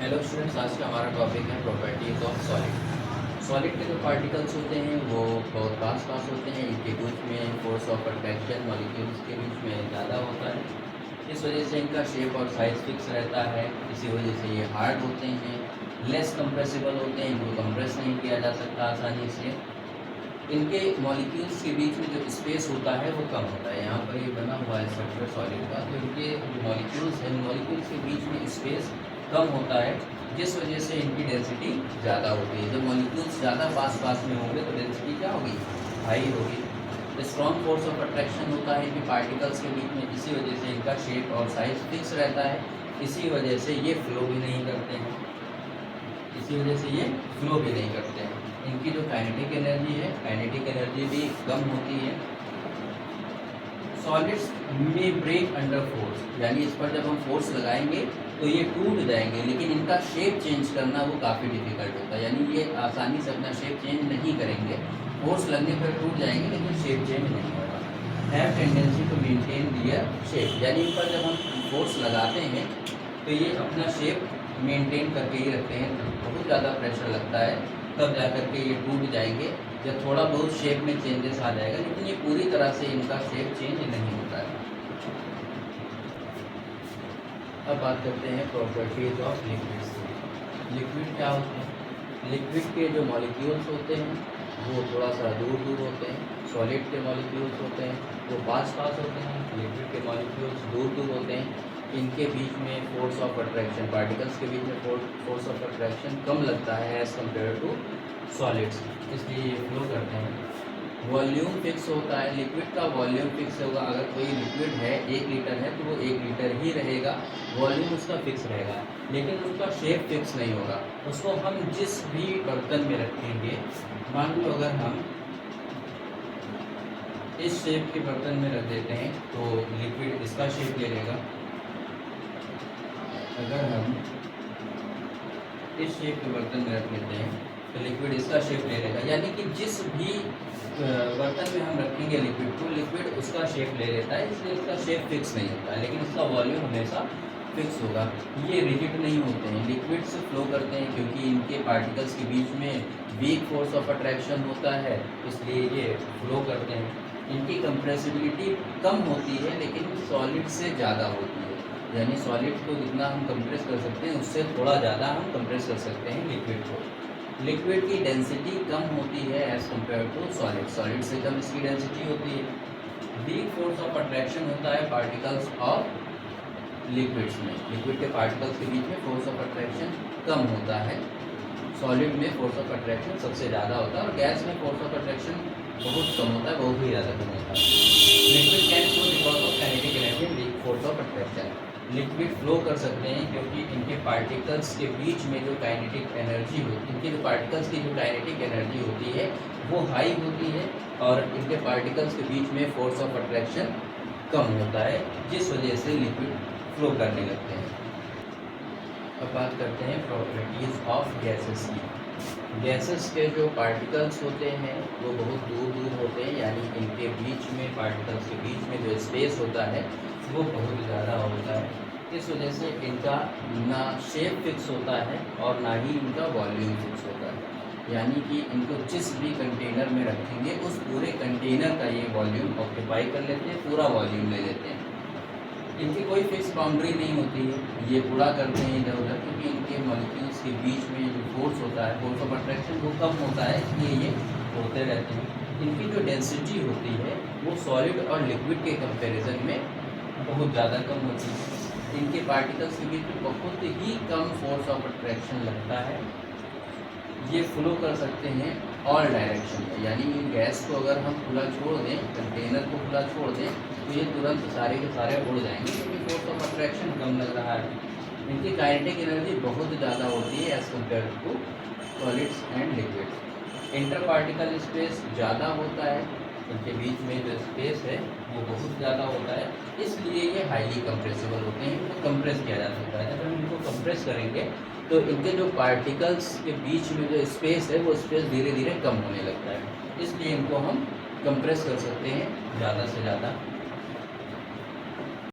Hello students, आज का हमारा टॉपिक है प्रॉपर्टीज ऑफ सॉलिड। सॉलिड के जो पार्टिकल्स होते हैं वो बहुत पास पास होते हैं, इनके बीच में फोर्स ऑफ अट्रैक्शन मॉलिक्यूल्स के बीच में ज़्यादा होता है। इस वजह से इनका शेप और साइज़ फिक्स रहता है। इसी वजह से ये हार्ड होते हैं, लेस कंप्रेसिबल होते हैं, इनको कंप्रेस नहीं किया जा सकता आसानी से। इनके मॉलिक्यूल्स के बीच में जो स्पेस होता है वो कम होता है। यहाँ पर ये बना हुआ है स्ट्रक्चर सॉलिड का, तो इनके मॉलिक्यूल्स हैं, मॉलिक्यूल्स के बीच में स्पेस कम होता है, जिस वजह से इनकी डेंसिटी ज़्यादा होती है। जब मॉलिक्यूल्स ज़्यादा पास पास में होंगे तो डेंसिटी क्या होगी, हाई होगी। स्ट्रॉन्ग फोर्स ऑफ अट्रैक्शन होता है इनके पार्टिकल्स के बीच में, इसी वजह से इनका शेप और साइज फिक्स रहता है। इसी वजह से ये फ्लो भी नहीं करते हैं, इसी वजह से ये फ्लो भी नहीं करते हैं। इनकी जो काइनेटिक एनर्जी है, काइनेटिक एनर्जी भी कम होती है। सॉलिड्स में ब्रेक अंडर फोर्स, यानी इस पर जब हम फोर्स लगाएंगे तो ये टूट जाएंगे, लेकिन इनका शेप चेंज करना वो काफ़ी डिफिकल्ट होता है। यानी ये आसानी से अपना शेप चेंज नहीं करेंगे, फोर्स लगने पर टूट जाएंगे लेकिन शेप चेंज नहीं होगा। Have tendency to maintain their shape, यानी इन पर जब हम फोर्स लगाते हैं तो ये अपना शेप मेंटेन करके ही रखते हैं। बहुत ज़्यादा प्रेशर लगता है तब जा कर के ये टूट जाएंगे, जब थोड़ा बहुत शेप में चेंजेस आ जाएगा, लेकिन ये पूरी तरह से इनका शेप चेंज नहीं होता है। अब बात करते हैं प्रॉपर्टीज ऑफ लिक्विड्स। लिक्विड क्या होते हैं? लिक्विड के जो मॉलिक्यूल्स होते हैं वो थोड़ा सा दूर दूर होते हैं। सॉलिड के मॉलिक्यूल्स होते हैं वो पास पास होते हैं, लिक्विड के मॉलिक्यूल्स दूर दूर होते हैं। इनके बीच में फोर्स ऑफ अट्रैक्शन, पार्टिकल्स के बीच में फोर्स ऑफ अट्रैक्शन कम लगता है एज़ कम्पेयर टू सॉलिड्स, इसलिए ये फ्लो करते हैं। वॉल्यूम फिक्स होता है, लिक्विड का वॉल्यूम फिक्स होगा। अगर कोई लिक्विड है 1 लीटर है तो वो 1 लीटर ही रहेगा, वॉल्यूम उसका फिक्स रहेगा, लेकिन उसका शेप फिक्स नहीं होगा। उसको हम जिस भी बर्तन में रखेंगे, मान लो अगर हम इस शेप के बर्तन में रख देते हैं तो लिक्विड इसका शेप ले लेगा। अगर हम इस शेप के बर्तन में रख लेते हैं तो लिक्विड इसका शेप ले लेगा, यानी कि जिस भी बर्तन में हम रखेंगे लिक्विड को, लिक्विड उसका शेप ले लेता है, इसलिए इसका शेप फिक्स नहीं होता है, लेकिन इसका वॉल्यूम हमेशा फिक्स होगा। ये रिजिड नहीं होते हैं, लिक्विड से फ्लो करते हैं क्योंकि इनके पार्टिकल्स के बीच में वीक फोर्स ऑफ अट्रैक्शन होता है, इसलिए ये फ्लो करते हैं। इनकी कंप्रेसिबिलिटी कम होती है लेकिन सॉलिड से ज़्यादा होती है, यानी सॉलिड को जितना हम कंप्रेस कर सकते हैं उससे थोड़ा ज़्यादा हम कंप्रेस कर सकते हैं लिक्विड को। लिक्विड की डेंसिटी कम होती है as compare to solid, solid से कम इसकी डेंसिटी होती है। वीक फोर्स ऑफ अट्रैक्शन होता है पार्टिकल्स और लिक्विड्स में, लिक्विड के पार्टिकल्स के बीच में फोर्स ऑफ अट्रैक्शन कम होता है, सॉलिड में फोर्स ऑफ अट्रैक्शन सबसे ज़्यादा होता है, और गैस में फोर्स ऑफ अट्रैक्शन बहुत कम होता है, बहुत ही ज़्यादा कम होता है। Liquid can flow because of kinetic energy and weak force of attraction. Liquid flow कर सकते हैं क्योंकि इनके पार्टिकल्स के बीच में जो काइनेटिक एनर्जी होती है, इनके जो पार्टिकल्स की जो काइनेटिक एनर्जी होती है वो हाई होती है, और इनके पार्टिकल्स के बीच में फोर्स ऑफ अट्रैक्शन कम होता है, जिस वजह से लिक्विड फ्लो करने लगते हैं। अब बात करते हैं प्रॉपर्टीज़ ऑफ गैसेस की। गैसेस के जो पार्टिकल्स होते हैं वो बहुत दूर दूर होते हैं, यानी इनके बीच में, पार्टिकल्स के बीच में जो स्पेस होता है वो बहुत ज़्यादा होता है। इस वजह से इनका ना शेप फिक्स होता है और ना ही इनका वॉल्यूम फिक्स होता है, यानी कि इनको जिस भी कंटेनर में रखेंगे उस पूरे कंटेनर का ये वॉल्यूम ऑक्यूपाई कर लेते हैं, पूरा वॉल्यूम ले लेते हैं। इनकी कोई फिक्स बाउंड्री नहीं होती है, ये उड़ा करते हैं इधर उधर, क्योंकि इनके मॉलिक्यूल्स के बीच में जो फोर्स होता है, फोर्स ऑफ अट्रैक्शन वो कम होता है, इसलिए ये होते रहते हैं। इनकी जो डेंसिटी होती है वो सॉलिड और लिक्विड के कंपैरिजन में बहुत ज़्यादा कम होती है। इनके पार्टिकल्स के बीच में बहुत ही कम फोर्स ऑफ अट्रैक्शन लगता है। ये फ्लो कर सकते हैं ऑल डायरेक्शन में, यानी गैस को अगर हम खुला छोड़ दें, कंटेनर को खुला छोड़ दें तो ये तुरंत सारे के सारे उड़ जाएंगे, क्योंकि फोर्स ऑफ अट्रैक्शन कम लग रहा है। इनकी काइनेटिक एनर्जी बहुत ज़्यादा होती है as compare to solids and liquids. Inter particle space ज़्यादा होता है, इनके बीच में जो स्पेस है वो बहुत ज़्यादा होता है, इसलिए ये हाईली कंप्रेसिबल होते हैं, इनको कंप्रेस किया जा सकता है। जब हम इनको कंप्रेस करेंगे तो इनके जो पार्टिकल्स के बीच में जो स्पेस है वो स्पेस धीरे धीरे कम होने लगता है, इसलिए इनको हम कंप्रेस कर सकते हैं ज़्यादा से ज़्यादा।